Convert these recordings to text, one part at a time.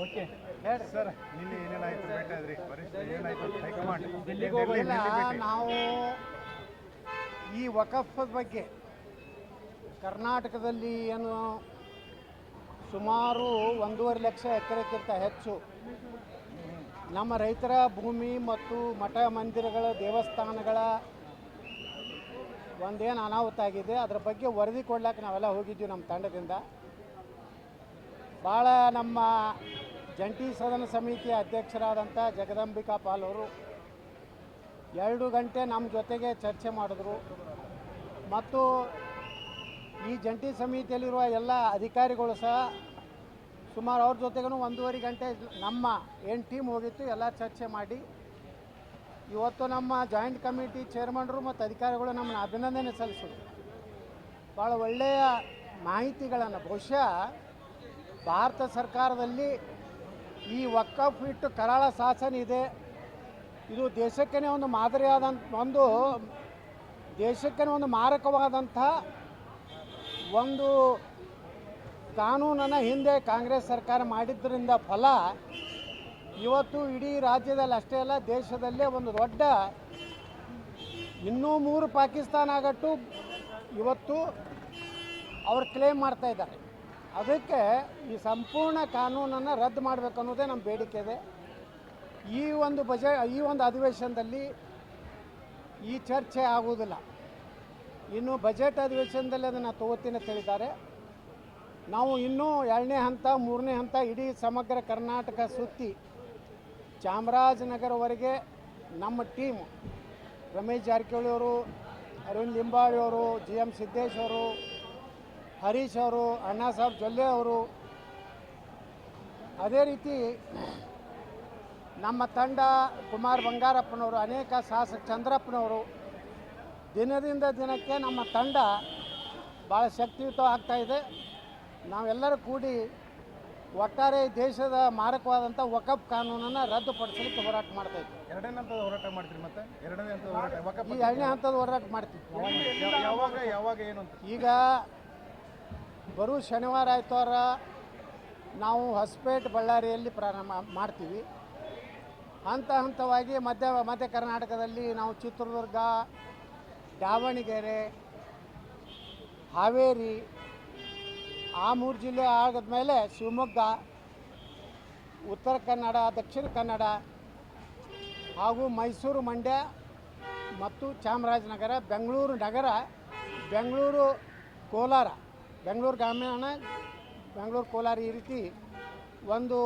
Okay ಹೇಳಿ sir, ನಿನ್ನೆ ಏನೇನಾಯ್ತು ಬೇಕಾದ್ರಿ ವರಿಷ್ಠ ಏನಾಯ್ತು ಹೈಕಮಾಂಡ್ ನಾವು ಈ ವಕಫ್ ಬಗ್ಗೆ ಕರ್ನಾಟಕದಲ್ಲಿ ಏನು ಸುಮಾರು 1.5 ಲಕ್ಷ ಎಕರೆಗಿಂತ ಹೆಚ್ಚು ನಮ್ಮ ರೈತರ ಭೂಮಿ ಮತ್ತು ಮಠ ಮಂದಿರಗಳ ದೇವಸ್ಥಾನಗಳ ಒಂದೇನು ಅನಾಹುತ ಆಗಿದೆ ಅದರ ಬಗ್ಗೆ ವರದಿ ಕೊಡ್ಲಿಕ್ಕೆ ನಾವೆಲ್ಲ ಹೋಗಿದ್ವಿ ನಮ್ಮ ತಂಡದಿಂದ. ಭಾಳ ನಮ್ಮ ಜಂಟಿ ಸದನ ಸಮಿತಿಯ ಅಧ್ಯಕ್ಷರಾದಂಥ ಜಗದಂಬಿಕಾ ಪಾಲ್ ಅವರು 2 ಗಂಟೆ ನಮ್ಮ ಜೊತೆಗೆ ಚರ್ಚೆ ಮಾಡಿದ್ರು ಮತ್ತು ಈ ಜಂಟಿ ಸಮಿತಿಯಲ್ಲಿರುವ ಎಲ್ಲ ಅಧಿಕಾರಿಗಳು ಸಹ ಸುಮಾರು ಅವ್ರ ಜೊತೆಗೂ 1.5 ಗಂಟೆ ನಮ್ಮ ಏನು ಟೀಮ್ ಹೋಗಿತ್ತು ಎಲ್ಲ ಚರ್ಚೆ ಮಾಡಿ ಇವತ್ತು ನಮ್ಮ ಜಾಯಿಂಟ್ ಕಮಿಟಿ ಚೇರ್ಮನ್ರು ಮತ್ತು ಅಧಿಕಾರಿಗಳು ನಮ್ಮನ್ನು ಅಭಿನಂದನೆ ಸಲ್ಲಿಸಿದ್ರು. ಭಾಳ ಒಳ್ಳೆಯ ಮಾಹಿತಿಗಳನ್ನು ಬಹುಶಃ ಭಾರತ ಸರ್ಕಾರದಲ್ಲಿ ಈ ವಕಫ್ ಇಟ್ಟು ಕರಾಳ ಶಾಸನ ಇದೆ. ಇದು ದೇಶಕ್ಕೇ ಒಂದು ಮಾದರಿಯಾದಂಥ ದೇಶಕ್ಕೇ ಒಂದು ಮಾರಕವಾದಂಥ ಒಂದು ಕಾನೂನನ್ನು ಹಿಂದೆ ಕಾಂಗ್ರೆಸ್ ಸರ್ಕಾರ ಮಾಡಿದ್ದರಿಂದ ಫಲ ಇವತ್ತು ಇಡೀ ರಾಜ್ಯದಲ್ಲಿ ಅಷ್ಟೇ ಅಲ್ಲ ದೇಶದಲ್ಲೇ ಒಂದು ದೊಡ್ಡ ಇನ್ನೂ 3 ಪಾಕಿಸ್ತಾನ ಆಗಟ್ಟು ಇವತ್ತು ಅವ್ರು ಕ್ಲೇಮ್ ಮಾಡ್ತಾ ಇದ್ದಾರೆ. ಅದಕ್ಕೆ ಈ ಸಂಪೂರ್ಣ ಕಾನೂನನ್ನು ರದ್ದು ಮಾಡಬೇಕು ಅನ್ನೋದೇ ನಮ್ಮ ಬೇಡಿಕೆ ಇದೆ. ಈ ಒಂದು ಅಧಿವೇಶನದಲ್ಲಿ ಈ ಚರ್ಚೆ ಆಗುವುದಿಲ್ಲ. ಇನ್ನು ಬಜೆಟ್ ಅಧಿವೇಶನದಲ್ಲಿ ಅದನ್ನು ತಗೋತೀನಿ ಅಂತ ಹೇಳಿದ್ದಾರೆ. ನಾವು ಇನ್ನೂ 2ನೇ ಹಂತ 3ನೇ ಹಂತ ಇಡೀ ಸಮಗ್ರ ಕರ್ನಾಟಕ ಸುತ್ತಿ ಚಾಮರಾಜನಗರವರೆಗೆ ನಮ್ಮ ಟೀಮು ರಮೇಶ್ ಜಾರಕಿಹೊಳಿ ಅವರು, ಅರವಿಂದ್ ಲಿಂಬಾವಳಿ ಅವರು, GM ಸಿದ್ದೇಶ್ ಅವರು, ಹರೀಶ್ ಅವರು, ಅಣ್ಣಾ ಸಾಹೇಬ್ ಜೊಲ್ಲೆ ಅವರು, ಅದೇ ರೀತಿ ನಮ್ಮ ತಂಡ ಕುಮಾರ್ ಬಂಗಾರಪ್ಪನವರು, ಅನೇಕ ಶಾಸಕ ಚಂದ್ರಪ್ಪನವರು, ದಿನದಿಂದ ದಿನಕ್ಕೆ ನಮ್ಮ ತಂಡ ಭಾಳ ಶಕ್ತಿಯುತ ಆಗ್ತಾಯಿದೆ. ನಾವೆಲ್ಲರೂ ಕೂಡಿ ಒಟ್ಟಾರೆ ದೇಶದ ಮಾರಕವಾದಂಥ ವಕಫ್ ಕಾನೂನನ್ನು ರದ್ದುಪಡಿಸಲಿಕ್ಕೆ ಹೋರಾಟ ಮಾಡ್ತಾಯಿದ್ವಿ. 2ನೇ ಹಂತದ ಹೋರಾಟ ಮಾಡ್ತೀರಿ? ಮತ್ತೆ 2ನೇ ಹಂತದ ಹೋರಾಟ ವಕಫ್ ಈ 2ನೇ ಹಂತದ ಹೋರಾಟ ಮಾಡ್ತೀವಿ. ಯಾವಾಗ ಏನು ಅಂತ ಈಗ ಬರೋ ಶನಿವಾರ ಆಯ್ತವಾರ ನಾವು ಹೊಸಪೇಟೆ ಬಳ್ಳಾರಿಯಲ್ಲಿ ಪ್ರಾರಂಭ ಮಾಡ್ತೀವಿ. ಹಂತವಾಗಿ ಮಧ್ಯ ಕರ್ನಾಟಕದಲ್ಲಿ ನಾವು ಚಿತ್ರದುರ್ಗ, ದಾವಣಗೆರೆ, ಹಾವೇರಿ ಆ 3 ಜಿಲ್ಲೆ ಆಗಿದ್ಮೇಲೆ ಶಿವಮೊಗ್ಗ, ಉತ್ತರ ಕನ್ನಡ, ದಕ್ಷಿಣ ಕನ್ನಡ ಹಾಗೂ ಮೈಸೂರು, ಮಂಡ್ಯ ಮತ್ತು ಚಾಮರಾಜನಗರ, ಬೆಂಗಳೂರು ನಗರ, ಬೆಂಗಳೂರು ಕೋಲಾರ, ಬೆಂಗಳೂರು ಗ್ರಾಮೀಣ, ಬೆಂಗಳೂರು ಕೋಲಾರ ಈ ರೀತಿ ಒಂದು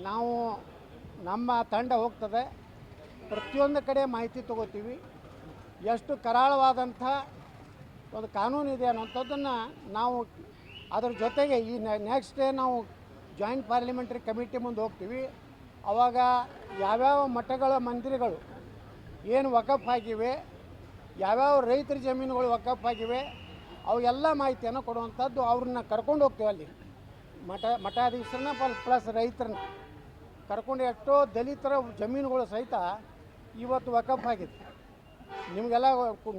ನಾವು ನಮ್ಮ ತಂಡ ಹೋಗ್ತದೆ. ಪ್ರತಿಯೊಂದು ಕಡೆ ಮಾಹಿತಿ ತಗೋತೀವಿ. ಎಷ್ಟು ಕರಾಳವಾದಂಥ ಒಂದು ಕಾನೂನು ಇದೆ ಅನ್ನೋಂಥದ್ದನ್ನು ನಾವು ಅದರ ಜೊತೆಗೆ ಈ ನೆಕ್ಸ್ಟ್ ಡೇ ನಾವು ಜಾಯಿಂಟ್ ಪಾರ್ಲಿಮೆಂಟ್ರಿ ಕಮಿಟಿ ಮುಂದೆ ಹೋಗ್ತೀವಿ. ಆವಾಗ ಯಾವ್ಯಾವ ಮಠಗಳ ಮಂದಿರಗಳು ಏನು ವಕಫ್ ಆಗಿವೆ, ಯಾವ್ಯಾವ ರೈತರ ಜಮೀನುಗಳು ವಕಫ್ ಆಗಿವೆ, ಅವೆಲ್ಲ ಮಾಹಿತಿಯನ್ನು ಕೊಡುವಂಥದ್ದು ಅವ್ರನ್ನ ಕರ್ಕೊಂಡು ಹೋಗ್ತೀವಿ. ಅಲ್ಲಿ ಮಠಾಧೀಶರನ್ನ ಪ್ಲಸ್ ರೈತರನ್ನ ಕರ್ಕೊಂಡು ಎಷ್ಟೋ ದಲಿತರ ಜಮೀನುಗಳು ಸಹಿತ ಇವತ್ತು ವಕಫ್ ಆಗಿದೆ. ನಿಮಗೆಲ್ಲ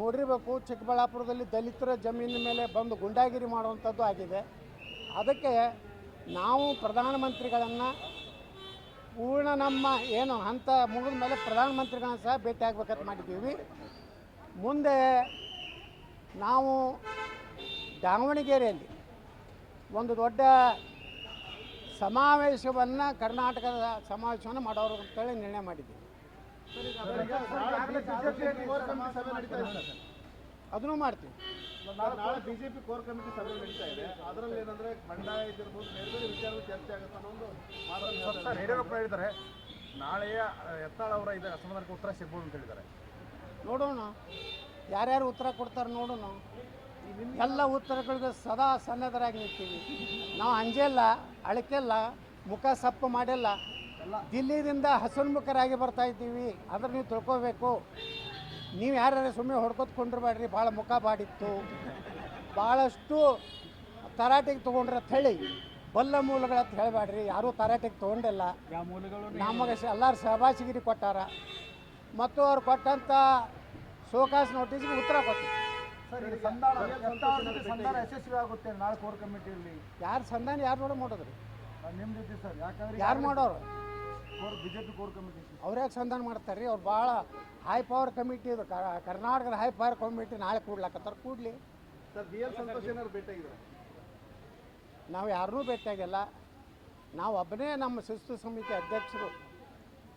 ನೋಡಿರಬೇಕು, ಚಿಕ್ಕಬಳ್ಳಾಪುರದಲ್ಲಿ ದಲಿತರ ಜಮೀನಿನ ಮೇಲೆ ಬಂದು ಗುಂಡಾಗಿರಿ ಮಾಡುವಂಥದ್ದು ಆಗಿದೆ. ಅದಕ್ಕೆ ನಾವು ಪ್ರಧಾನಮಂತ್ರಿಗಳನ್ನು ಪೂರ್ಣ ನಮ್ಮ ಏನು ಹಂತ ಮುಗಿದ ಮೇಲೆ ಪ್ರಧಾನಮಂತ್ರಿಗಳನ್ನ ಸಹ ಭೇಟಿ ಆಗ್ಬೇಕಂತ ಮಾಡಿದ್ದೀವಿ. ಮುಂದೆ ನಾವು ದಾವಣಗೆರೆಯಲ್ಲಿ ಒಂದು ದೊಡ್ಡ ಸಮಾವೇಶವನ್ನು ಕರ್ನಾಟಕದ ಸಮಾವೇಶವನ್ನು ಮಾಡೋರು ಅಂತೇಳಿ ನಿರ್ಣಯ ಮಾಡಿದ್ದೀವಿ. ಅದನ್ನು ಮಾಡ್ತೀವಿ. ನಾಳೆ ಬಿಜೆಪಿ ಕೋರ್ ಕಮಿಟಿ ಸಭೆ ನಡೀತಾ ಇದೆ. ಅದರಲ್ಲಿ ಏನಂದ್ರೆ ಬಂಡಾಯ ಇದಿರ್ಬೋದು, ಬೇರೆ ಬೇರೆ ವಿಚಾರಗಳು ಚರ್ಚೆ ಆಗುತ್ತೆ ಅನ್ನೋ ಒಂದು ಯಡಿಯೂರಪ್ಪ ಹೇಳಿದ್ದಾರೆ. ನಾಳೆಯ ಯತ್ನಾಳ್ ಅವರ ಇದು ಅಸಮಾಧಾನಕ್ಕೆ ಉತ್ತರ ಸಿಗ್ಬೋದು ಅಂತ ಹೇಳಿದ್ದಾರೆ. ನೋಡೋಣ ಯಾರ್ಯಾರು ಉತ್ತರ ಕೊಡ್ತಾರೆ ನೋಡೋಣ. ಎಲ್ಲ ಉತ್ತರಗಳಿಗೆ ಸದಾ ಸನ್ನದ್ಧರಾಗಿ ನಿಲ್ತೀವಿ. ನಾವು ಅಂಜೆಲ್ಲ, ಅಳಕೆಲ್ಲ, ಮುಖ ಸಪ್ಪು ಮಾಡಿಲ್ಲ. ದಿಲ್ಲಿದಿಂದ ಹಸನ್ಮುಖರಾಗಿ ಬರ್ತಾ ಇದ್ದೀವಿ. ಅದ್ರ ನೀವು ತಿಳ್ಕೋಬೇಕು. ನೀವು ಯಾರ್ಯಾರು ಸುಮ್ಮನೆ ಹೊಡ್ಕೊತ್ಕೊಂಡಿರ್ಬೇಡ್ರಿ. ಭಾಳ ಮುಖ ಬಾಡಿತ್ತು, ಭಾಳಷ್ಟು ತರಾಟೆಗೆ ತೊಗೊಂಡ್ರೆ ಅಂತ ಹೇಳಿ ಬಲ್ಲ ಮೂಲಗಳಂತ ಹೇಳಬೇಡ್ರಿ. ಯಾರೂ ತರಾಟೆಗೆ ತೊಗೊಂಡಿಲ್ಲ. ನಮಗೆ ಎಲ್ಲರೂ ಸಹಭಾಗಿಗಿರಿ ಕೊಟ್ಟಾರ ಮತ್ತು ಅವ್ರು ಕೊಟ್ಟಂಥ ಶೋಕಾಸ್ ನೋಟಿಸ್ಗೆ ಉತ್ತರ ಕೊಟ್ಟು ಸರ್ ಈಗ ಸಂಧಾನ ಯಶಸ್ವಿ ಆಗುತ್ತೆ ನಾಳೆ ಕೋರ್ ಕಮಿಟಿಯಲ್ಲಿ. ಯಾರು ಸಂಧಾನ ಯಾರು ನೋಡ ಮಾಡೋದ್ರಿ ನಿಮ್ಮ ಜೊತೆ ಸರ್, ಯಾಕಂದ್ರೆ ಯಾರು ಮಾಡೋರು ಬಿಜೆಪಿ ಕೋರ್ ಕಮಿಟಿ ಅವ್ರ್ಯಾಕೆ ಸಂಧಾನ ಮಾಡ್ತಾರೆ ರೀ? ಅವ್ರು ಭಾಳ ಹೈ ಪವರ್ ಕಮಿಟಿ ಇದು, ಕರ್ನಾಟಕದ ಹೈ ಪವರ್ ಕಮಿಟಿ ನಾಳೆ ಕೂಡ್ಲಾಕತ್ತಾರ, Kudli. Sir B L Santosh ಏನಾದ್ರು ಭೇಟಿಯಾಗಿದ್ದಾರೆ? ನಾವು ಯಾರನ್ನೂ ಭೇಟಿಯಾಗಿಲ್ಲ. ನಾವು ಒಬ್ಬನೇ ನಮ್ಮ ಶಿಸ್ತು ಸಮಿತಿ ಅಧ್ಯಕ್ಷರು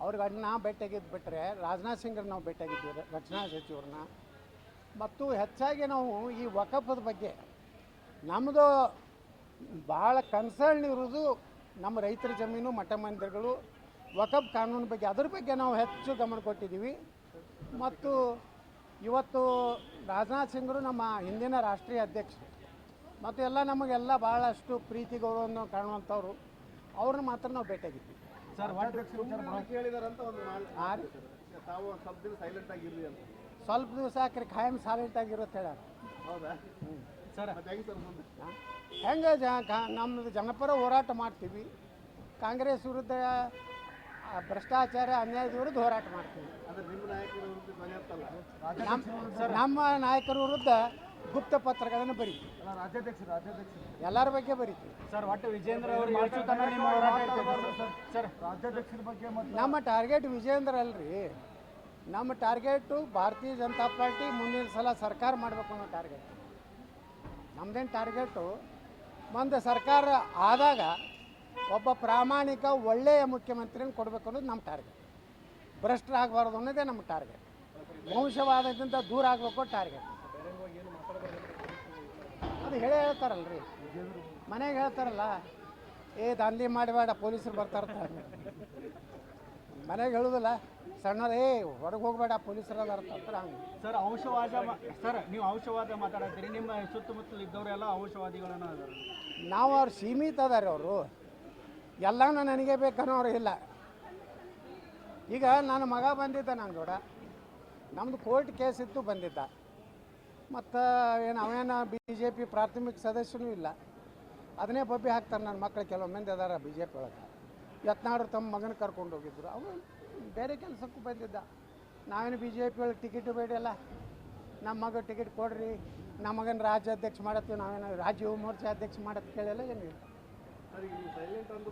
ಅವ್ರಿಗೆ ಅಣ್ಣ ಭೇಟಿಯಾಗಿದ್ದು ಬಿಟ್ಟರೆ ರಾಜನಾಥ್ ಸಿಂಗ್ರನ್ನ ನಾವು ಭೇಟಿಯಾಗಿದ್ದೀವಿ, ರಕ್ಷಣಾ ಸಚಿವರನ್ನ. ಮತ್ತು ಹೆಚ್ಚಾಗಿ ನಾವು ಈ ವಕಫದ ಬಗ್ಗೆ ನಮ್ಮದು ಭಾಳ ಕನ್ಸರ್ನ್ ಇರೋದು ನಮ್ಮ ರೈತರ ಜಮೀನು, ಮಠ ಮಂದಿರಗಳು, ವಕಫ್ ಕಾನೂನು ಬಗ್ಗೆ, ಅದ್ರ ಬಗ್ಗೆ ನಾವು ಹೆಚ್ಚು ಗಮನ ಕೊಟ್ಟಿದ್ದೀವಿ. ಮತ್ತು ಇವತ್ತು ರಾಜನಾಥ್ ಸಿಂಗ್ರು ನಮ್ಮ ಹಿಂದಿನ ರಾಷ್ಟ್ರೀಯ ಅಧ್ಯಕ್ಷರು ಮತ್ತು ಎಲ್ಲ ನಮಗೆಲ್ಲ ಭಾಳಷ್ಟು ಪ್ರೀತಿ ಗೌರವವನ್ನು ಕಾಣುವಂಥವ್ರು, ಅವ್ರನ್ನ ಮಾತ್ರ ನಾವು ಭೇಟಿಯಾಗಿದ್ದೀವಿ. ಸರ್ ಕೇಳಿದಾರಂತ ಒಂದು ತಾವು ಸ್ವಲ್ಪ ದಿನ ಸೈಲೆಂಟ್ ಆಗಿರ್ಲಿ ಅಂತ. ಸ್ವಲ್ಪ ದಿವಸ ಯಾಕ್ರಿ ಖಾಯಂ ಸೈಲೆಂಟ್ ಆಗಿರುತ್ತೆ ಹೇಳ. ಹೌದಾ ಸರ್? ಹೇಗೆ ಸರ್ ಮುಂದೆ ಹೆಂಗೆ ನಮ್ಮದು ಜನಪರ ಹೋರಾಟ ಮಾಡ್ತೀವಿ, ಕಾಂಗ್ರೆಸ್ ವಿರುದ್ಧ ಭ್ರಷ್ಟಾಚಾರ ಅನ್ಯಾಯದ ವಿರುದ್ಧ ಹೋರಾಟ ಮಾಡ್ತೀವಿ. ಅಂದ್ರೆ ನಿಮ್ಮ ನಾಯಕರ ವಿರುದ್ಧ ಧ್ವನಿ ಎತ್ತಲ್ಲ? ನಮ್ಮ ನಾಯಕರ ವಿರುದ್ಧ ಗುಪ್ತ ಪತ್ರಗಳನ್ನು ಬರೀತೀವಿ, ರಾಜ್ಯಾಧ್ಯಕ್ಷರು ಎಲ್ಲರ ಬಗ್ಗೆ ಬರೀತೀವಿ. ಸರ್ ಒಟ್ಟು ವಿಜೇಂದ್ರ ಅವರು ಸರ್ ರಾಜ್ಯಾಧ್ಯಕ್ಷರ ಬಗ್ಗೆ ನಮ್ಮ ಟಾರ್ಗೆಟ್ ವಿಜೇಂದ್ರ ಅಲ್ರಿ, ನಮ್ಮ ಟಾರ್ಗೆಟು ಭಾರತೀಯ ಜನತಾ ಪಾರ್ಟಿ ಮುಂದಿನ ಸಲ ಸರ್ಕಾರ ಮಾಡಬೇಕು ಅನ್ನೋ ಟಾರ್ಗೆಟ್. ನಮ್ಮದೇನು ಟಾರ್ಗೆಟು ಮುಂದೆ ಸರ್ಕಾರ ಆದಾಗ ಒಬ್ಬ ಪ್ರಾಮಾಣಿಕ ಒಳ್ಳೆಯ ಮುಖ್ಯಮಂತ್ರಿನ ಕೊಡಬೇಕು ಅನ್ನೋದು ನಮ್ಮ ಟಾರ್ಗೆಟ್. ಭ್ರಷ್ಟರಾಗಬಾರ್ದು ಅನ್ನೋದೇ ನಮ್ಮ ಟಾರ್ಗೆಟ್. ವಂಶವಾದದಿಂದ ದೂರ ಆಗಬೇಕು ಟಾರ್ಗೆಟ್. ಅದು ಹೇಳ್ತಾರಲ್ರಿ, ಮನೆಗೆ ಹೇಳ್ತಾರಲ್ಲ, ದಂಧೆ ಮಾಡಬೇಡ ಪೊಲೀಸರು ಬರ್ತಾರ. ಮನೆಗೆ ಹೇಳುದಿಲ್ಲ, ಸಣ್ಣರೇ ಹೊರಗೆ ಹೋಗಬೇಡ ಪೊಲೀಸರು ಅದಾರ ಹಂಗೆ. ಸರ್ ಔಷವಾದ ಸರ್ ನೀವು ಔಷವಾದ ಮಾತಾಡತ್ತೀರಿ, ನಿಮ್ಮ ಸುತ್ತಮುತ್ತಲು ಇದ್ದವರೆಲ್ಲ ಔಷವಾದಿಗಳನ್ನ ಅದಾರ. ನಾವು ಅವ್ರು ಸೀಮಿತ ಅದಾರೆ, ಅವರು ಎಲ್ಲನೂ ನನಗೆ ಬೇಕನ್ನೋರು ಇಲ್ಲ. ಈಗ ನನ್ನ ಮಗ ಬಂದಿದ್ದ ನನ್ನ ಜೋಡ, ನಮ್ಮದು ಕೋರ್ಟ್ ಕೇಸ್ ಇತ್ತು ಬಂದಿದ್ದ. ಮತ್ತು ಏನು ಅವೇನು BJP ಪ್ರಾಥಮಿಕ ಸದಸ್ಯನೂ ಇಲ್ಲ, ಅದನ್ನೇ ಬಬ್ಬಿ ಹಾಕ್ತಾರೆ ನನ್ನ ಮಕ್ಕಳು. ಕೆಲವು ಮಂದಿ ಅದಾರ BJP ಒಳಗೆ. ಯತ್ನಾಳರು ತಮ್ಮ ಮಗನ ಕರ್ಕೊಂಡು ಹೋಗಿದ್ರು, ಅವನು ಬೇರೆ ಕೆಲಸಕ್ಕೂ ಬಂದಿದ್ದ. ನಾವೇನು BJP ಒಳಗೆ ಟಿಕೆಟು ಬೇಡಲ್ಲ, ನಮ್ಮ ಮಗ ಟಿಕೆಟ್ ಕೊಡ್ರಿ, ನಮ್ಮ ಮಗನ ರಾಜ್ಯಾಧ್ಯಕ್ಷ ಮಾಡತ್ತೀವಿ, ನಾವೇನು ರಾಜ್ಯ ಯುವ ಮೋರ್ಚಾ ಅಧ್ಯಕ್ಷ ಮಾಡತ್ತೆ ಕೇಳಿಲ್ಲ, ಏನಿಲ್ಲ. ಸೈಲೆಂಟ್ ಅಂದ್ರೂ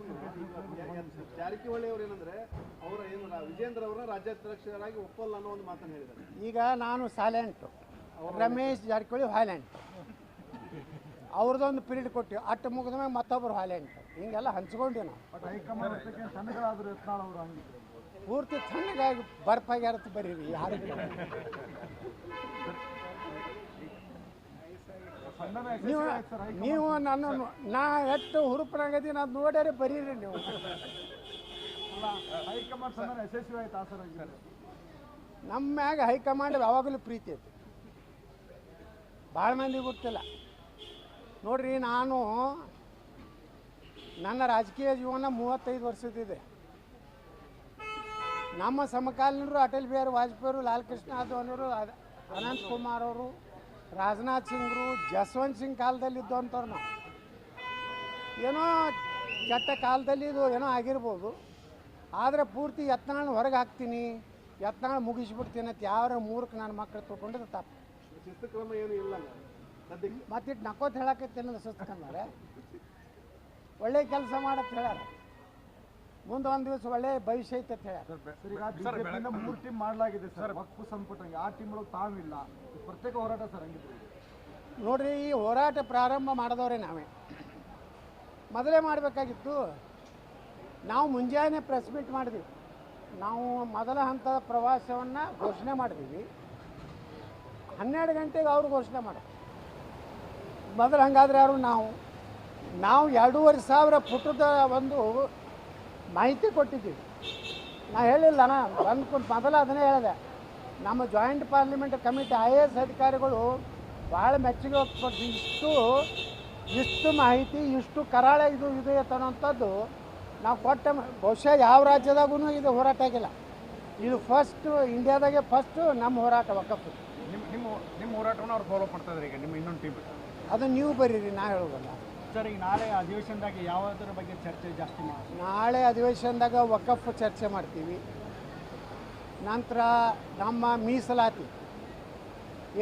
ಜಾರಕಿಹೊಳಿ ಅವರು ಏನಂದ್ರೆ ಅವರ ಏನು ವಿಜೇಂದ್ರ ಅವರ ರಾಜ್ಯಾಧ್ಯಕ್ಷರಾಗಿ ಒಪ್ಪಲ್ಲ ಅನ್ನೋ ಒಂದು ಮಾತನ್ನು ಹೇಳಿದ್ದಾರೆ. ಈಗ ನಾನು ಸೈಲೆಂಟು, ರಮೇಶ್ ಜಾರಕಿಹೊಳಿ ವೈಲೆಂಟ್. ಅವ್ರದ್ದೊಂದು ಪೀರಿಯಡ್ ಕೊಟ್ಟಿವಿ, ಅಟ್ಟು ಮುಗಿದ ಮ್ಯಾಗ ಮತ್ತೊಬ್ಬರು ವೈಲೆಂಟ್. ಹಿಂಗೆಲ್ಲ ಹಂಚ್ಕೊಂಡಿ ನಾವು. ಪೂರ್ತಿ ತಣ್ಣಗಾಗಿ ಬರ್ಫಾಗ್ಯಾರತ್ತು ಬರೀರಿ ಯಾರು. ನೀವು ನಾನು ನಾ ಎಷ್ಟು ಹುರುಪನಾಗದೀನಿ ಅದು ನೋಡ್ಯಾರೆ ಬರೀರಿ ನೀವು. ನಮ್ಮ ಮ್ಯಾಗ ಹೈಕಮಾಂಡ್ ಯಾವಾಗಲೂ ಪ್ರೀತಿ ಐತಿ, ಭಾಳ ಮಂದಿ ಗೊತ್ತಿಲ್ಲ. ನೋಡ್ರಿ, ನಾನು ನನ್ನ ರಾಜಕೀಯ ಜೀವನ 35 ವರ್ಷದಿದೆ. ನಮ್ಮ ಸಮಕಾಲೀನರು ಅಟಲ್ ಬಿಹಾರಿ ವಾಜಪೇಯಿ, ಲಾಲ್ ಕೃಷ್ಣ ಅದ್ವಾನಿಯವರು, ಅನಂತ್ ಕುಮಾರ್ ಅವರು, ರಾಜನಾಥ್ ಸಿಂಗ್ರು, ಜಸ್ವಂತ್ ಸಿಂಗ್ ಕಾಲದಲ್ಲಿ ಇದ್ದಂಥವ್ರು ನಾವು. ಏನೋ ಕೆಟ್ಟ ಕಾಲದಲ್ಲಿ ಇದು ಏನೋ ಆಗಿರ್ಬೋದು, ಆದರೆ ಪೂರ್ತಿ ಯತ್ನಾಳ್ ಹೊರಗೆ ಹಾಕ್ತೀನಿ, ಯತ್ನಾಳ್ ಮುಗಿಸ್ಬಿಡ್ತೀನಿ ಅಂತ ಯಾವ ಮೂರ್ಖ ನನ್ನ ಮಕ್ಕಳು ತೊಗೊಂಡಿದ್ದು ತಪ್ಪು. ಶಿಸ್ತು ಕ್ರಮ ಏನು ಇಲ್ಲ ಮತ್ತಿಟ್ಟು ನಕ್ಕೋತ ಹೇಳಕತ್ತೇನ ಸುಸ್ತಕಂದ್ರೆ ಒಳ್ಳೆ ಕೆಲಸ ಮಾಡತ್ತೆ ಹೇಳ್ಯಾರ, ಮುಂದೆ ಒಂದು ದಿವಸ ಒಳ್ಳೆ ಭವಿಷ್ಯ ಐತೆ ಅಂತ ಹೇಳ್ಯಾರ. 3 ಟೀಮ್ ಮಾಡಲಾಗಿದೆ ಸರ್ ವಕ್ಫ್ ಸಂಪುಟ, ಆ ಟೀಮ್ ಒಳಗೆ ತಾವಿಲ್ಲ, ಪ್ರತ್ಯೇಕ ಹೋರಾಟ ಸರ್ ಹಂಗಿದ್ರು. ನೋಡ್ರಿ, ಈ ಹೋರಾಟ ಪ್ರಾರಂಭ ಮಾಡಿದವ್ರೆ ನಾವೇ, ಮೊದಲೇ ಮಾಡಬೇಕಾಗಿತ್ತು. ನಾವು ಮುಂಜಾನೆ ಪ್ರೆಸ್ ಮೀಟ್ ಮಾಡಿದ್ವಿ. ನಾವು ಮೊದಲ ಹಂತದ ಪ್ರವಾಸವನ್ನು ಘೋಷಣೆ ಮಾಡಿದ್ವಿ, 12 ಗಂಟೆಗೆ ಅವರು ಘೋಷಣೆ ಮಾಡಿದ್ರು. ಮೊದಲು ಹಂಗಾದ್ರೆ ಯಾರು ನಾವು 2,500 ಪುಟದ ಒಂದು ಮಾಹಿತಿ ಕೊಟ್ಟಿದ್ದೀವಿ. ನಾ ಹೇಳಿಲ್ಲ, ಮೊದಲು ಅದನ್ನೇ ಹೇಳಿದೆ. ನಮ್ಮ ಜಾಯಿಂಟ್ ಪಾರ್ಲಿಮೆಂಟ್ ಕಮಿಟಿ IAS ಅಧಿಕಾರಿಗಳು ಭಾಳ ಮೆಚ್ಚುಗೆ ವ್ಯಕ್ತಪಡಿಸಿ ಇಷ್ಟು ಮಾಹಿತಿ, ಇಷ್ಟು ಕರಾಳ ಇದು ಅನ್ನೋಂಥದ್ದು ನಾವು ಕೊಟ್ಟ. ಬಹುಶಃ ಯಾವ ರಾಜ್ಯದಾಗೂ ಇದು ಹೋರಾಟ ಆಗಿಲ್ಲ. ಇದು ಫಸ್ಟ್, ಇಂಡಿಯಾದಾಗೆ ಫಸ್ಟು ನಮ್ಮ ಹೋರಾಟ ವಕಫ್. ನಿಮ್ಮ ಹೋರಾಟವನ್ನು ಅವ್ರು ಫಾಲೋ ಮಾಡ್ತಾಯಿದ್ದಾರೆ. ಈಗ ನಿಮ್ಮ ಇನ್ನೊಂದು ಟೀಮ್ ಅದು ನೀವು ಬರೀರಿ, ನಾ ಹೇಳೋದಲ್ಲ ಸರ್. ಈಗ ನಾಳೆ ಅಧಿವೇಶನದಾಗ ಯಾವುದರ ಬಗ್ಗೆ ಚರ್ಚೆ ಜಾಸ್ತಿ ಮಾಡಿ? ನಾಳೆ ಅಧಿವೇಶನದಾಗ ವಕಫ್ ಚರ್ಚೆ ಮಾಡ್ತೀವಿ. ನಂತರ ನಮ್ಮ ಮೀಸಲಾತಿ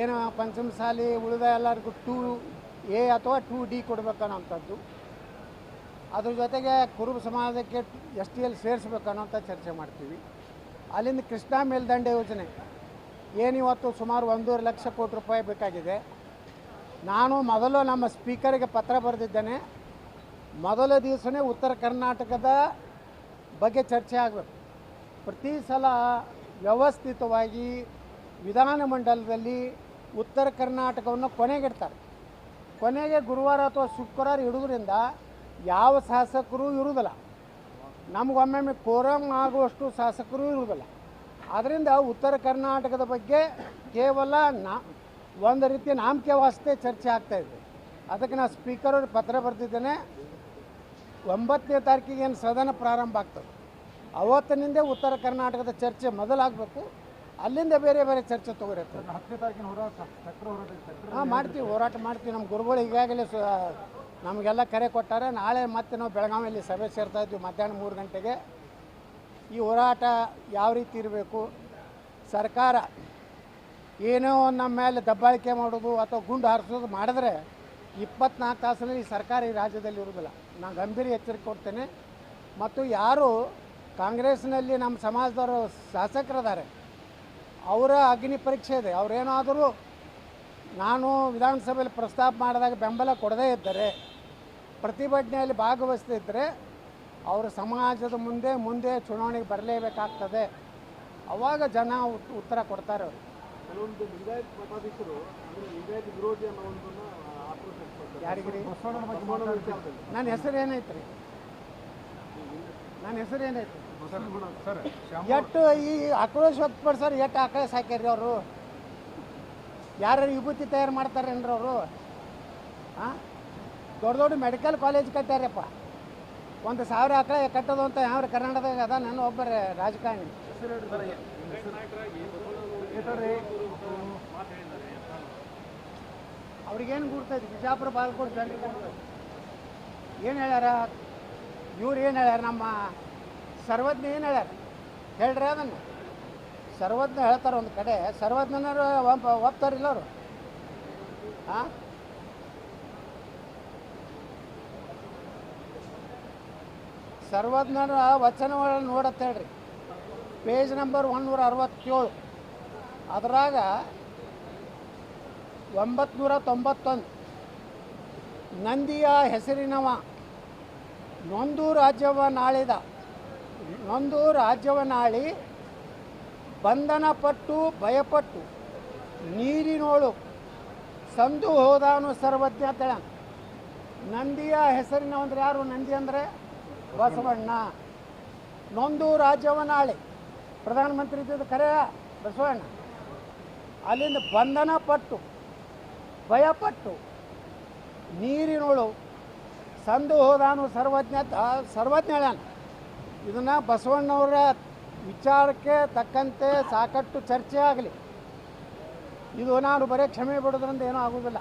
ಏನು ಪಂಚಮಸಾಲಿ ಉಳಿದ ಎಲ್ಲರಿಗೂ 2A ಅಥವಾ 2D ಕೊಡಬೇಕನ್ನೋಂಥದ್ದು. ಅದ್ರ ಜೊತೆಗೆ ಕುರುಬ ಸಮಾಜಕ್ಕೆ STL ಸೇರಿಸ್ಬೇಕನ್ನೋಂಥ ಚರ್ಚೆ ಮಾಡ್ತೀವಿ. ಅಲ್ಲಿಂದ ಕೃಷ್ಣಾ ಮೇಲ್ದಂಡೆ ಯೋಜನೆ ಏನಿವತ್ತು ಸುಮಾರು 1.5 ಲಕ್ಷ ಕೋಟಿ ರೂಪಾಯಿ ಬೇಕಾಗಿದೆ. ನಾನು ಮೊದಲು ನಮ್ಮ ಸ್ಪೀಕರ್ಗೆ ಪತ್ರ ಬರೆದಿದ್ದೇನೆ. ಮೊದಲ ದಿವಸನೇ ಉತ್ತರ ಕರ್ನಾಟಕದ ಬಗ್ಗೆ ಚರ್ಚೆ ಆಗಬೇಕು. ಪ್ರತಿ ಸಲ ವ್ಯವಸ್ಥಿತವಾಗಿ ವಿಧಾನಮಂಡಲದಲ್ಲಿ ಉತ್ತರ ಕರ್ನಾಟಕವನ್ನು ಕೊನೆಗಿಡ್ತಾರೆ. ಕೊನೆಗೆ ಗುರುವಾರ ಅಥವಾ ಶುಕ್ರವಾರ ಇಡೋದ್ರಿಂದ ಯಾವ ಶಾಸಕರು ಇರುವುದಿಲ್ಲ. ನಮಗೊಮ್ಮೊಮ್ಮೆ ಕೋರಮ್ ಆಗುವಷ್ಟು ಶಾಸಕರು ಇರುವುದಿಲ್ಲ. ಆದ್ದರಿಂದ ಉತ್ತರ ಕರ್ನಾಟಕದ ಬಗ್ಗೆ ಕೇವಲ ಒಂದು ರೀತಿ ನಾಮಕೆ ವಾಸ್ತೆ ಚರ್ಚೆ ಆಗ್ತಾಯಿದೆ. ಅದಕ್ಕೆ ನಾನು ಸ್ಪೀಕರ್ ಅವ್ರಿಗೆ ಪತ್ರ ಬರೆದಿದ್ದೇನೆ. 9ನೇ ತಾರೀಕಿಗೆ ಏನು ಸದನ ಪ್ರಾರಂಭ ಆಗ್ತದೆ ಅವತ್ತಿನಿಂದ ಉತ್ತರ ಕರ್ನಾಟಕದ ಚರ್ಚೆ ಮೊದಲಾಗಬೇಕು. ಅಲ್ಲಿಂದ ಬೇರೆ ಬೇರೆ ಚರ್ಚೆ ತೊಗೊರಿರ್ತದೆ. 10ನೇ ತಾರೀಕಿನ ಹೋರಾಟ ಹಾಂ ಮಾಡ್ತೀವಿ, ಹೋರಾಟ ಮಾಡ್ತೀವಿ. ನಮ್ಮ ಗುರುಗಳು ಈಗಾಗಲೇ ನಮಗೆಲ್ಲ ಕರೆ ಕೊಟ್ಟಾರೆ. ನಾಳೆ ಮತ್ತೆ ನಾವು ಬೆಳಗಾವಿಯಲ್ಲಿ ಸಭೆ ಸೇರ್ತಾ ಇದ್ವಿ ಮಧ್ಯಾಹ್ನ 3 ಗಂಟೆಗೆ. ಈ ಹೋರಾಟ ಯಾವ ರೀತಿ ಇರಬೇಕು, ಸರ್ಕಾರ ಏನೋ ನಮ್ಮ ಮೇಲೆ ದಬ್ಬಾಳಿಕೆ ಮಾಡೋದು ಅಥವಾ ಗುಂಡು ಹಾರಿಸೋದು ಮಾಡಿದ್ರೆ 24 ತಾಸಿನಲ್ಲಿ ಈ ಸರ್ಕಾರ ಈ ರಾಜ್ಯದಲ್ಲಿ ಇರೋದಿಲ್ಲ. ನಾನು ಗಂಭೀರ ಎಚ್ಚರಿಕೆ ಕೊಡ್ತೇನೆ. ಮತ್ತು ಯಾರು ಕಾಂಗ್ರೆಸ್ನಲ್ಲಿ ನಮ್ಮ ಸಮಾಜದವರು ಶಾಸಕರಿದ್ದಾರೆ ಅವರ ಅಗ್ನಿ ಪರೀಕ್ಷೆ ಇದೆ. ಅವರೇನಾದರೂ ನಾನು ವಿಧಾನಸಭೆಯಲ್ಲಿ ಪ್ರಸ್ತಾಪ ಮಾಡಿದಾಗ ಬೆಂಬಲ ಕೊಡದೇ ಇದ್ದರೆ, ಪ್ರತಿಭಟನೆಯಲ್ಲಿ ಭಾಗವಹಿಸ್ತಿದ್ದರೆ ಅವರು ಸಮಾಜದ ಮುಂದೆ ಚುನಾವಣೆಗೆ ಬರಲೇಬೇಕಾಗ್ತದೆ. ಅವಾಗ ಜನ ಉತ್ತರ ಕೊಡ್ತಾರೆ. ಅವರು ಕೆಲವೊಂದು ಲಿಂಗಾಯತ್ ಮಠಾಧೀಶರು ಅಂದರೆ ಲಿಂಗಾಯತ್ ವಿರೋಧಿ ಅನ್ನೋದನ್ನ ಯಾರಿಗಿರಿ ಬಸವಣ್ಣನ ವಿಚಾರದಲ್ಲಿ ನನ್ನ ಹೆಸರು ಏನೈತೆ ರೀ? ನನ್ನ ಹೆಸರು ಏನೈತೆ ಸರ್ ಎಷ್ಟು ಈ ಆಕ್ರೋಶ ವ್ಯಕ್ತಪಡಿಸೋರು ಎಷ್ಟು ಆಕ್ರೋಶ ಹಾಕ್ಯಾರ್ರಿ ಅವರು? ಯಾರು ವಿಭೂತಿ ತಯಾರು ಮಾಡ್ತಾರೇನ್ರಿ ಅವರು? ಹಾಂ, ದೊಡ್ಡ ದೊಡ್ಡ ಮೆಡಿಕಲ್ ಕಾಲೇಜ್ ಕಟ್ಟ್ಯಾರಪ್ಪ. 1,000 ಆಕಳ ಕಟ್ಟೋದು ಅಂತ ಯಾವ ಕರ್ನಾಟಕದಾಗ ಅದ? ನನ್ನ ಒಬ್ಬರ ರಾಜಕಾರಣಿ ಅವ್ರಿಗೇನು ಗುರ್ತೈತಿ? ಬಿಜಾಪುರ ಬಾಗಲಕೋಟೆ ಜನರಿಗೆ ಏನು ಹೇಳ್ಯಾರ ಇವ್ರು? ಏನು ಹೇಳ್ಯಾರ? ನಮ್ಮ ಸರ್ವಜ್ಞ ಏನು ಹೇಳ್ಯಾರ ಹೇಳ್ರಿ? ಅದನ್ನು ಸರ್ವಜ್ಞ ಹೇಳ್ತಾರೆ ಒಂದು ಕಡೆ. ಸರ್ವಜ್ಞನವರು ಒಪ್ತಾರಿಲ್ಲ ಅವರು. ಹಾಂ, ಸರ್ವಜ್ಞರ ವಚನಗಳನ್ನು ನೋಡತ್ತೆ ಹೇಳ್ರಿ. Page number 167. ಅದರಾಗ 991 ನಂದಿಯ ಹೆಸರಿನವ ನೊಂದು ರಾಜ್ಯವನ್ನಾಳಿ ಬಂಧನ ಪಟ್ಟು ಭಯಪಟ್ಟು ನೀರಿನೋಳು ಸಂದು ಹೋದಾನು ಸರ್ವಜ್ಞ ಅಂತೇಳ. ನಂದಿಯ ಹೆಸರಿನ ಅಂದ್ರೆ ಯಾರು? ನಂದಿ ಅಂದರೆ ಬಸವಣ್ಣ. ನೊಂದು ರಾಜ್ಯವನ್ನಾಳಿ ಪ್ರಧಾನಮಂತ್ರಿ ಇದ್ದಿದ್ದು ಕರೆ ಬಸವಣ್ಣ. ಅಲ್ಲಿಂದ ಬಂಧನ ಪಟ್ಟು ಭಯಪಟ್ಟು ನೀರಿನೋಳು ಸಂದು ಹೋದಾನು ಸರ್ವಜ್ಞ ಹೇಳ್ಯಾನ. ಇದನ್ನು ಬಸವಣ್ಣವರ ವಿಚಾರಕ್ಕೆ ತಕ್ಕಂತೆ ಸಾಕಷ್ಟು ಚರ್ಚೆ ಆಗಲಿ. ಇದು ನಾನು ಬರೀ ಕ್ಷಮೆ ಬಿಡೋದ್ರಿಂದ ಏನೂ ಆಗೋದಿಲ್ಲ.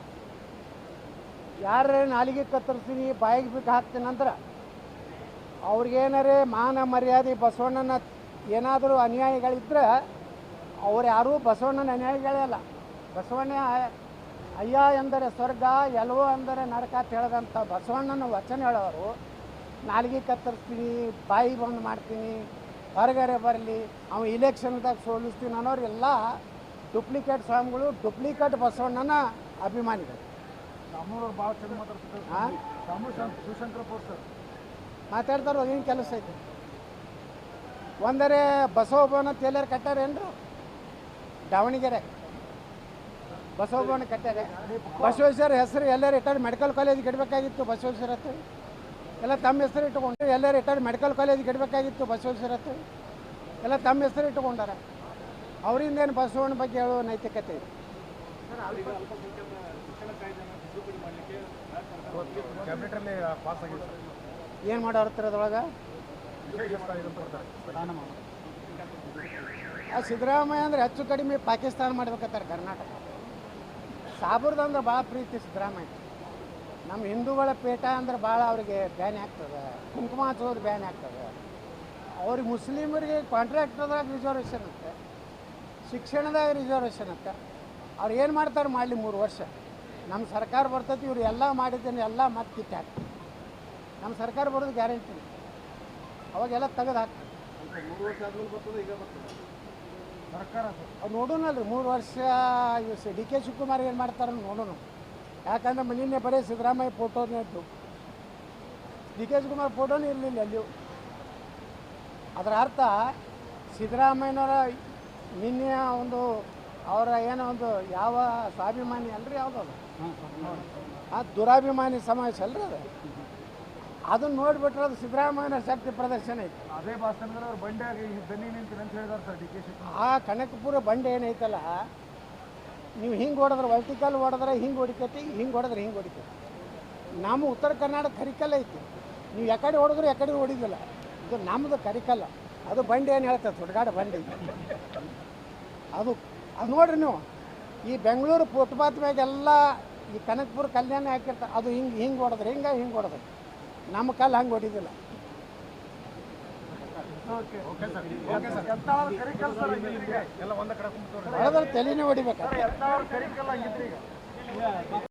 ಯಾರೇ ನಾಲಿಗೆ ಕತ್ತರಿಸ್ತೀನಿ, ಬಾಯಿಗೆ ಬಿಟ್ಟು ಹಾಕ್ತೀನಿ ಅಂದ್ರೆ ಅವ್ರಿಗೇನಾರೇ ಮಾನ ಮರ್ಯಾದೆ ಬಸವಣ್ಣನ ಏನಾದರೂ ಅನ್ಯಾಯಗಳಿದ್ದರೆ ಅವ್ರು ಯಾರೂ ಬಸವಣ್ಣನ ಅನ್ಯಾಯಗಳೇ ಅಲ್ಲ. ಬಸವಣ್ಣ ಅಯ್ಯ ಎಂದರೆ ಸ್ವರ್ಗ, ಎಲ್ವೋ ಅಂದರೆ ನರಕ ಅಂತ ಹೇಳಿದಂಥ ಬಸವಣ್ಣನ ವಚನ ಹೇಳೋರು ನಾಲಿಗೆ ಕತ್ತರಿಸ್ತೀನಿ, ಬಾಯಿ ಬಂದ್ ಮಾಡ್ತೀನಿ, ಹೊರಗಡೆ ಬರಲಿ, ಅವ ಇಲೆಕ್ಷನ್ದಾಗ ಸೋಲಿಸ್ತೀನಿ ಅನ್ನೋರೆಲ್ಲ ಡೂಪ್ಲಿಕೇಟ್ ಸ್ವಾಮಿಗಳು, ಡೂಪ್ಲಿಕೇಟ್ ಬಸವಣ್ಣನ ಅಭಿಮಾನಿಗಳು. ರಾಮೂರವ್ರು ಭಾಳ ಚೆನ್ನಾಗಿ ಮಾತಾಡ್ತಾರೆ. ಹಾಂ, ಶಿವಶಂಕರಪ್ಪ ಸರ್ ಮಾತಾಡ್ತಾರೋ ಏನು ಕೆಲಸ ಐತಿ? ಒಂದರೆ ಬಸವಭವನ ತೇಲಿಯರು ಕಟ್ಟಾರೇನ್ರು? ದಾವಣಗೆರೆ ಬಸವಭವನ ಕಟ್ಟಾರೆ. ಬಸವೇಶ್ವರ ಹೆಸರು ಎಲ್ಲ ರಿಟೈರ್ಡ್ ಮೆಡಿಕಲ್ ಕಾಲೇಜಿಗೆ ಇಡಬೇಕಾಗಿತ್ತು. ಬಸವೇಶ್ವರ ಹತ್ತು ಎಲ್ಲ ತಮ್ಮ ಹೆಸರು ಇಟ್ಟುಕೊಂಡು ಎಲ್ಲ ರಿಟೈರ್ಡ್ ಮೆಡಿಕಲ್ ಕಾಲೇಜಿಗೆ ಇಡಬೇಕಾಗಿತ್ತು. ಬಸವೇಶ್ವರ ಹತ್ತು ಎಲ್ಲ ತಮ್ಮ ಹೆಸರು ಇಟ್ಟುಕೊಂಡಾರ. ಅವರಿಂದೇನು ಬಸವಣ್ಣ ಬಗ್ಗೆ ಹೇಳೋ ನೈತಿಕತೆ ಇದೆ? ಕ್ಯಾಬಿನೆಟಲ್ಲಿ ಪಾಸ್ ಆಗಿದೆ ಸರ್. ಏನು ಮಾಡೋರ್ತಾರೆ ಅದ್ರೊಳಗೆ? ಆ ಸಿದ್ದರಾಮಯ್ಯ ಅಂದರೆ ಹೆಚ್ಚು ಕಡಿಮೆ ಪಾಕಿಸ್ತಾನ ಮಾಡ್ಬೇಕತ್ತಾರೆ ಕರ್ನಾಟಕ. ಸಾಬರ್ದಂದ್ರೆ ಭಾಳ ಪ್ರೀತಿ ಸಿದ್ದರಾಮಯ್ಯ. ನಮ್ಮ ಹಿಂದೂಗಳ ಪೇಟ ಅಂದ್ರೆ ಭಾಳ ಅವರಿಗೆ ಬ್ಯಾನ್ ಆಗ್ತದೆ. ಕುಂಕುಮ ಹಚ್ಚೋದು ಬ್ಯಾನ್ ಆಗ್ತದೆ. ಅವ್ರಿಗೆ ಮುಸ್ಲಿಮರಿಗೆ ಕಾಂಟ್ರಾಕ್ಟರ್ದಾಗ ರಿಸರ್ವೇಷನ್ ಅಂತೆ, ಶಿಕ್ಷಣದಾಗ ರಿಸರ್ವೇಷನ್ ಅಂತೆ. ಅವ್ರು ಏನು ಮಾಡ್ತಾರೆ ಮಾಡಲಿ 3 ವರ್ಷ. ನಮ್ಮ ಸರ್ಕಾರ ಬರ್ತೈತಿ, ಇವ್ರು ಎಲ್ಲ ಮಾಡಿದ್ದೇನೆ ಎಲ್ಲ ಮತ್ತೆ ಕಿತ್ತು ಹಾಕ್ತಾರೆ. ನಮ್ಮ ಸರ್ಕಾರ ಬರೋದು ಗ್ಯಾರಂಟಿ, ಅವಾಗೆಲ್ಲ ತೆಗೆದು ಹಾಕ್ತಾರೆ. 3 ವರ್ಷ ಆದ್ಮೇಲೆ ಬರ್ತದೆ, ಈಗ ಬರ್ತದೆ ಸರ್ಕಾರ. ಅದು ನೋಡೋಣಲ್ರಿ 3 ವರ್ಷ ಡಿ ಕೆ ಶಿವಕುಮಾರ್ ಏನು ಮಾಡ್ತಾರೆ ನೋಡೋಣ. ಯಾಕಂದ್ರೆ ನಿನ್ನೆ ಬರೀ ಸಿದ್ದರಾಮಯ್ಯ ಫೋಟೋನೇ ಇದ್ದು, ಡಿ ಕೆ ಶಿವಕುಮಾರ್ ಫೋಟೋನೇ ಇರಲಿಲ್ಲ ಅಲ್ಲಿಯೂ. ಅದರ ಅರ್ಥ ಸಿದ್ದರಾಮಯ್ಯನವರ ನಿನ್ನೆ ಒಂದು ಅವರ ಏನೋ ಒಂದು ಯಾವ ಸ್ವಾಭಿಮಾನಿ ಅಲ್ರಿ ಯಾವುದದು ಆ ದುರಾಭಿಮಾನಿ ಸಮಾವೇಶ ಅಲ್ರಿ ಅದು. ಅದನ್ನು ನೋಡಿಬಿಟ್ರೆ ಅದು ಸಿದ್ದರಾಮಯ್ಯನ ಶಕ್ತಿ ಪ್ರದರ್ಶನ ಐತಿ. ಅದೇ ಭಾಷಣದಲ್ಲಿ ಅವ್ರು ಬಂಡೆಯಾಗಿ ದನಿ ನಿಂತೀನಿ ಅಂತ ಹೇಳಿದಾರೆ ಸರ್ ಡಿ ಕೆ ಶಿವಕುಮಾರ್. ಆ ಕನಕಪುರ ಬಂಡೆ ಏನೈತಲ್ಲ, ನೀವು ಹಿಂಗೆ ಹೊಡೆದ್ರೆ ವರ್ಟಿಕಲ್ ಹೊಡೆದ್ರೆ ಹಿಂಗೆ ಹೊಡಿತೈತಿ, ಹಿಂಗೆ ಹೊಡೆದ್ರೆ ಹಿಂಗೆ ಹೊಡಿತೈತಿ. ನಮ್ಮ ಉತ್ತರ ಕರ್ನಾಟಕ ಕರಿಕಲ್ ಐತಿ, ನೀವು ಯಾಕಡೆ ಹೊಡೆದ್ರು ಯಾಕಡೆ ಹೊಡಿದಿಲ್ಲ. ಇದು ನಮ್ಮದು ಕರಿಕಲ್ಲ, ಅದು ಬಂಡೆ ಏನು ಹೇಳ್ತದೆ ಸುಡ್ಗಾಡ ಬಂಡೆ. ಅದು ಅದು ನೋಡ್ರಿ ನೀವು ಈ ಬೆಂಗಳೂರು ಫುಟ್ಪಾತ್ ಮ್ಯಾಗೆಲ್ಲ ಈ ಕನಕಪುರ ಕಲ್ಯಾಣ ಹಾಕಿರ್ತಾರೆ. ಅದು ಹಿಂಗೆ ಹಿಂಗೆ ಹೊಡೆದ್ರೆ ಹಿಂಗೆ ಹೊಡೆದ್ರೆ, ನಮ್ಮ ಕಲ್ಲು ಹಂಗೆ ಹೊಡಿದಿಲ್ಲ. ಹೊಡೆದ್ರೆ ತಲೆನೇ ಹೊಡಿಬೇಕು.